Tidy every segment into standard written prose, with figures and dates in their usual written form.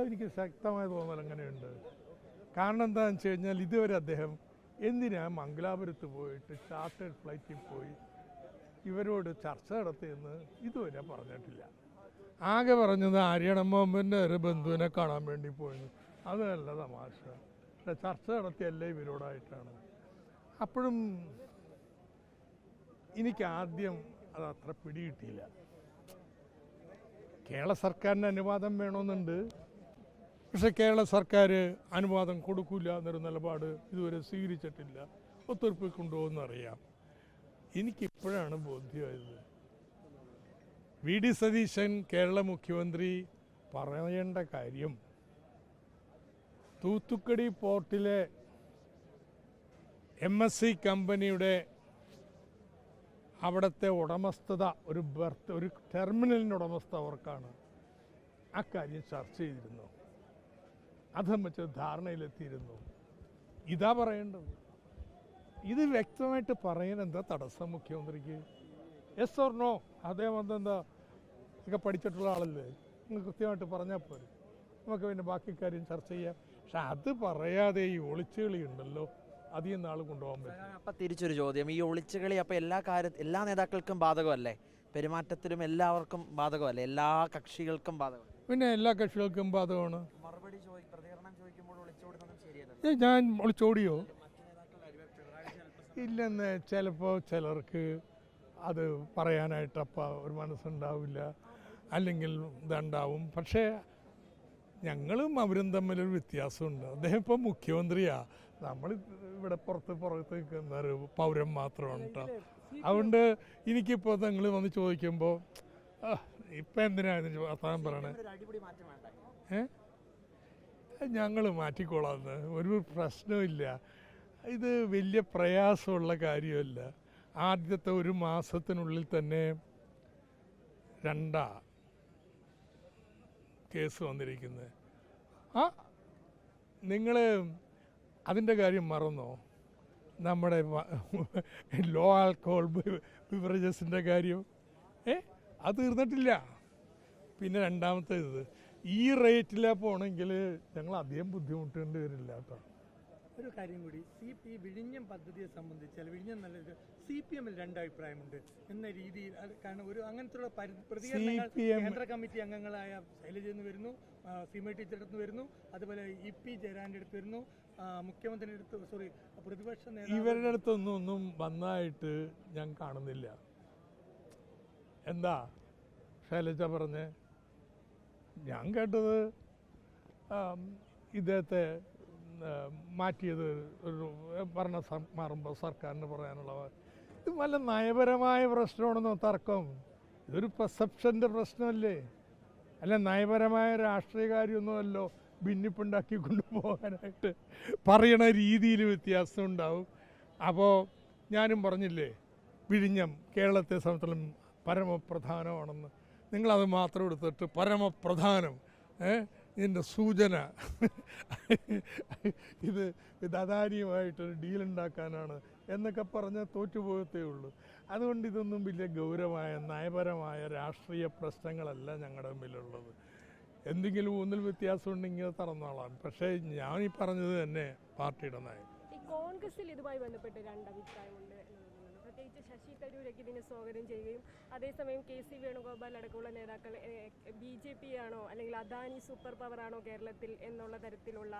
അതെനിക്ക് ശക്തമായ തോന്നൽ അങ്ങനെയുണ്ട്. കാരണം എന്താണെന്ന് വെച്ച് കഴിഞ്ഞാൽ ഇതുവരെ അദ്ദേഹം എന്തിനാ മംഗലാപുരത്ത് പോയിട്ട് ചാർട്ടേഡ് ഫ്ലൈറ്റിൽ പോയി ഇവരോട് ചർച്ച നടത്തിയെന്ന് ഇതുവരെ പറഞ്ഞിട്ടില്ല. ആകെ പറഞ്ഞത് ആര്യടൻ മുഹമ്മദിൻ്റെ ഒരു ബന്ധുവിനെ കാണാൻ വേണ്ടി പോയിരുന്നു. അത് നല്ല തമാശ. പക്ഷെ ചർച്ച നടത്തിയല്ലേ ഇവരോടായിട്ടാണ്. അപ്പോഴും എനിക്ക് ആദ്യം അത് അത്ര പിടികിട്ടിയില്ല. കേരള സർക്കാരിൻ്റെ അനുവാദം വേണമെന്നുണ്ട്. പക്ഷെ കേരള സർക്കാർ അനുവാദം കൊടുക്കില്ല എന്നൊരു നിലപാട് ഇതുവരെ സ്വീകരിച്ചിട്ടില്ല. ഒത്തുതീർപ്പിൽ കൊണ്ടുപോകുന്നറിയാം. എനിക്കിപ്പോഴാണ് ബോധ്യമായത് വി ഡി സതീശൻ കേരള മുഖ്യമന്ത്രി പറയേണ്ട കാര്യം തൂത്തുക്കുടി പോർട്ടിലെ MSC കമ്പനിയുടെ അവിടുത്തെ ഉടമസ്ഥത ഒരു ടെർമിനലിൻ്റെ ഉടമസ്ഥ അവർക്കാണ്. അക്കാര്യം ചർച്ച ചെയ്തിരുന്നു. അത് വെച്ച് ധാരണയിലെത്തിയിരുന്നു. ഇതാ പറയേണ്ടത്. ഇത് വ്യക്തമായിട്ട് പറയാൻ എന്താ തടസ്സം മുഖ്യമന്ത്രിക്ക്? Yes or no? അദ്ദേഹം അതെന്താ ഒക്കെ പഠിച്ചിട്ടുള്ള ആളല്ലേ? നിങ്ങൾ കൃത്യമായിട്ട് പറഞ്ഞാൽ പോരെ, നമുക്ക് പിന്നെ ബാക്കി കാര്യം ചർച്ച ചെയ്യാം. പക്ഷെ അത് പറയാതെ ഈ ഒളിച്ചുകളി ഉണ്ടല്ലോ, അധികം നാൾ കൊണ്ടുപോകാൻ പറ്റും. അപ്പം തിരിച്ചൊരു ചോദ്യം, ഈ ഒളിച്ചുകളി അപ്പം എല്ലാ നേതാക്കൾക്കും ബാധകമല്ലേ? പെരുമാറ്റത്തിലും എല്ലാവർക്കും ബാധകമല്ലേ? എല്ലാ കക്ഷികൾക്കും ബാധകം? പിന്നെ എല്ലാ കക്ഷികൾക്കും ബാധകമാണ്. മറുപടി പ്രതികരണം ചോദിക്കുമ്പോൾ ഒളിച്ചോടുന്നതും ശരിയല്ല. ഞാൻ ഒളിച്ചോടിയോ? ഇല്ലെന്ന് ചിലപ്പോൾ ചിലർക്ക് അത് പറയാനായിട്ട് അപ്പം ഒരു മനസ്സുണ്ടാവില്ല, അല്ലെങ്കിൽ ഇതുണ്ടാവും. പക്ഷേ ഞങ്ങളും അവരും തമ്മിലൊരു വ്യത്യാസമുണ്ട്. അദ്ദേഹം ഇപ്പം മുഖ്യമന്ത്രിയാണ്, നമ്മൾ ഇവിടെ പുറത്ത് നിൽക്കുന്ന ഒരു പൗരൻ മാത്രമാണ് കേട്ടോ. അതുകൊണ്ട് എനിക്കിപ്പോൾ നിങ്ങൾ വന്ന് ചോദിക്കുമ്പോൾ ഇപ്പം എന്തിനാ വർത്തമാനം പറയണേ? ഞങ്ങൾ മാറ്റിക്കോളാന്ന് ഒരു പ്രശ്നമില്ല. ഇത് വലിയ പ്രയാസമുള്ള കാര്യമല്ല. ആദ്യത്തെ ഒരു മാസത്തിനുള്ളിൽ തന്നെ 2 കേസ് വന്നിരിക്കുന്നത്. നിങ്ങൾ അതിൻ്റെ കാര്യം മറന്നോ? നമ്മുടെ ലോ ആൽക്കഹോൾ ബിവറേജസിൻ്റെ കാര്യം അത് തീർന്നിട്ടില്ല. പിന്നെ രണ്ടാമത്തേത് ഈ റേറ്റിലാണ് പോകണമെങ്കിൽ ഞങ്ങൾ അധികം ബുദ്ധിമുട്ടേണ്ടി വരില്ല കേട്ടോ. ഒരു കാര്യം കൂടി, വിഴിഞ്ഞം പദ്ധതിയെ സംബന്ധിച്ചാൽ വിഴിഞ്ഞം നല്ലൊരു CPM-ൽ 2 അഭിപ്രായമുണ്ട് എന്ന രീതിയിൽ. കാരണം ഒരു അങ്ങനത്തെ പ്രതികരണങ്ങൾ കേന്ദ്ര കമ്മിറ്റി അംഗങ്ങളായ ശൈലജ എന്ന് വരുന്നു, സീമ ടീച്ചറുടെ അടുത്ത് വരുന്നു, അതുപോലെ EP ജയരാജൻ്റെ അടുത്ത് വരുന്നു, മുഖ്യമന്ത്രിയുടെ അടുത്ത് പ്രതിപക്ഷ നേതാവ് ഇവരുടെ അടുത്തൊന്നും വന്നതായിട്ട് ഞാൻ കാണുന്നില്ല. എന്താ ശൈലജ പറഞ്ഞേ? ഞാൻ കേട്ടത് ഇദ്ദേഹത്തെ മാറ്റിയത് ഒരു ഭരണം മാറുമ്പോൾ സർക്കാരിന് പറയാനുള്ള ഇത് വല്ല നയപരമായ പ്രശ്നമാണെന്നോ തർക്കം? ഇതൊരു പെർസെപ്ഷൻ്റെ പ്രശ്നമല്ലേ? അല്ല നയപരമായ രാഷ്ട്രീയ കാര്യമൊന്നുമല്ലോ ഭിന്നിപ്പുണ്ടാക്കി കൊണ്ടുപോകാനായിട്ട് പറയണ രീതിയിൽ വ്യത്യാസം ഉണ്ടാവും. അപ്പോൾ ഞാനും പറഞ്ഞില്ലേ വിഴിഞ്ഞം കേരളത്തെ സംബന്ധിച്ചിടത്തോളം പരമപ്രധാനമാണെന്ന്. നിങ്ങളത് മാത്രം എടുത്തിട്ട് പരമപ്രധാനം ഇതിൻ്റെ സൂചന ഇത് അദാനിയുമായിട്ടൊരു ഡീലുണ്ടാക്കാനാണ് എന്നൊക്കെ പറഞ്ഞാൽ തോറ്റുപോകത്തേ ഉള്ളൂ. അതുകൊണ്ട് ഇതൊന്നും വലിയ ഗൗരവമായ നയപരമായ രാഷ്ട്രീയ പ്രശ്നങ്ങളല്ല ഞങ്ങളുടെ മുമ്പിലുള്ളത്. എന്തെങ്കിലും ഒന്നിൽ വ്യത്യാസം ഉണ്ടെങ്കിൽ അത് തറന്നോളാം. പക്ഷേ ഞാൻ ഈ പറഞ്ഞത് തന്നെ പാർട്ടിയുടെ നയം. കോൺഗ്രസിൽ ഇതുമായി ബന്ധപ്പെട്ട് 2 അഭിപ്രായമുണ്ട്. പ്രത്യേകിച്ച് ശശി തരൂരൊക്കെ ഇതിനെ സ്വാഗതം ചെയ്യുകയും അതേസമയം KC വേണുഗോപാൽ അടക്കമുള്ള നേതാക്കൾ BJP ആണോ അല്ലെങ്കിൽ അദാനി സൂപ്പർ പവർ ആണോ കേരളത്തിൽ എന്നുള്ള തരത്തിലുള്ള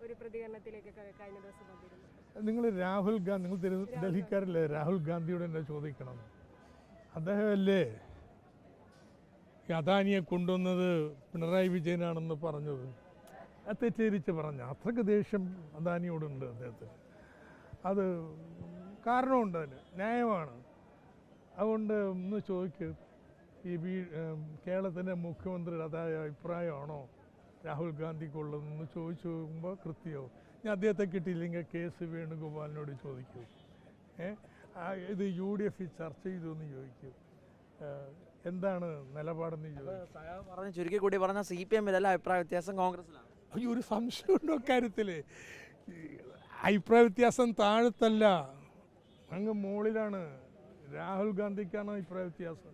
ഒരു പ്രതികരണത്തിലേക്ക് കഴിഞ്ഞ ദിവസം വന്നിരുന്നു. നിങ്ങൾ രാഹുൽ ഗാന്ധി, നിങ്ങൾ ഡൽഹിക്കാരല്ലേ, രാഹുൽ ഗാന്ധിയോട് തന്നെ ചോദിക്കണം. അദ്ദേഹമല്ലേ ഈ അദാനിയെ കൊണ്ടുവന്നത് പിണറായി വിജയനാണെന്ന് പറഞ്ഞത്? അത് തെറ്റിദ്ധരിച്ച് പറഞ്ഞ അത്രയ്ക്ക് ദേഷ്യം അദാനിയോടുണ്ട് അദ്ദേഹത്തിന്. അത് കാരണമുണ്ട്, അതിന് ന്യായമാണ്. അതുകൊണ്ട് ഒന്ന് ചോദിക്കും, ഈ കേരളത്തിൻ്റെ മുഖ്യമന്ത്രിയുടെ അതായ അഭിപ്രായമാണോ രാഹുൽ ഗാന്ധിക്കുള്ളതെന്ന് ചോദിച്ചു നോക്കുമ്പോൾ കൃത്യമാവും. ഞാൻ അദ്ദേഹത്തെ കിട്ടിയില്ലെങ്കിൽ KC വേണുഗോപാലിനോട് ചോദിക്കൂ. ഇത് UDF ചർച്ച ചെയ്തു എന്ന് ചോദിക്കും. എന്താണ് നിലപാടെന്ന് ചോദിക്കും. ചുരുക്കി കൂടി പറഞ്ഞാൽ CPM-ൽ അഭിപ്രായ വ്യത്യാസം കോൺഗ്രസിലാണ്. ഒരു സംശയമുണ്ടോ കാര്യത്തിൽ? അഭിപ്രായ വ്യത്യാസം താഴത്തല്ല, അങ്ങ് മുകളിലാണ്. രാഹുൽ ഗാന്ധിക്കാണ് അഭിപ്രായ വ്യത്യാസം.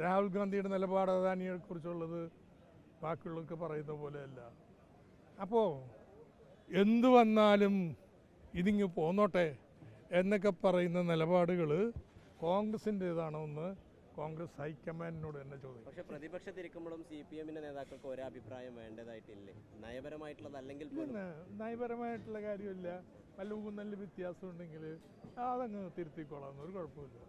രാഹുൽ ഗാന്ധിയുടെ നിലപാട് അദാനിയെ കുറിച്ചുള്ളത് ബാക്കിയുള്ളവർക്ക് പറയുന്ന പോലെയല്ല. അപ്പോൾ എന്തു വന്നാലും ഇതിങ്ങ് പോന്നോട്ടെ എന്നൊക്കെ പറയുന്ന നിലപാടുകൾ കോൺഗ്രസിൻ്റേതാണോ എന്ന് കോൺഗ്രസ് ഹൈക്കമാൻഡിനോട് തന്നെ ചോദിക്കും. പക്ഷേ പ്രതിപക്ഷത്തിരിക്കുമ്പോഴും CPM-ന്റെ നേതാക്കൾക്ക് ഒരേ അഭിപ്രായം വേണ്ടതായിട്ടില്ലേ? നയപരമായിട്ടുള്ളത് അല്ലെങ്കിൽ പോലും പിന്നെ നയപരമായിട്ടുള്ള കാര്യമില്ല, വല്ല ഊന്നലിൽ വ്യത്യാസം ഉണ്ടെങ്കിൽ അതങ്ങ് തിരുത്തിക്കോളാം, ഒരു കുഴപ്പമില്ല.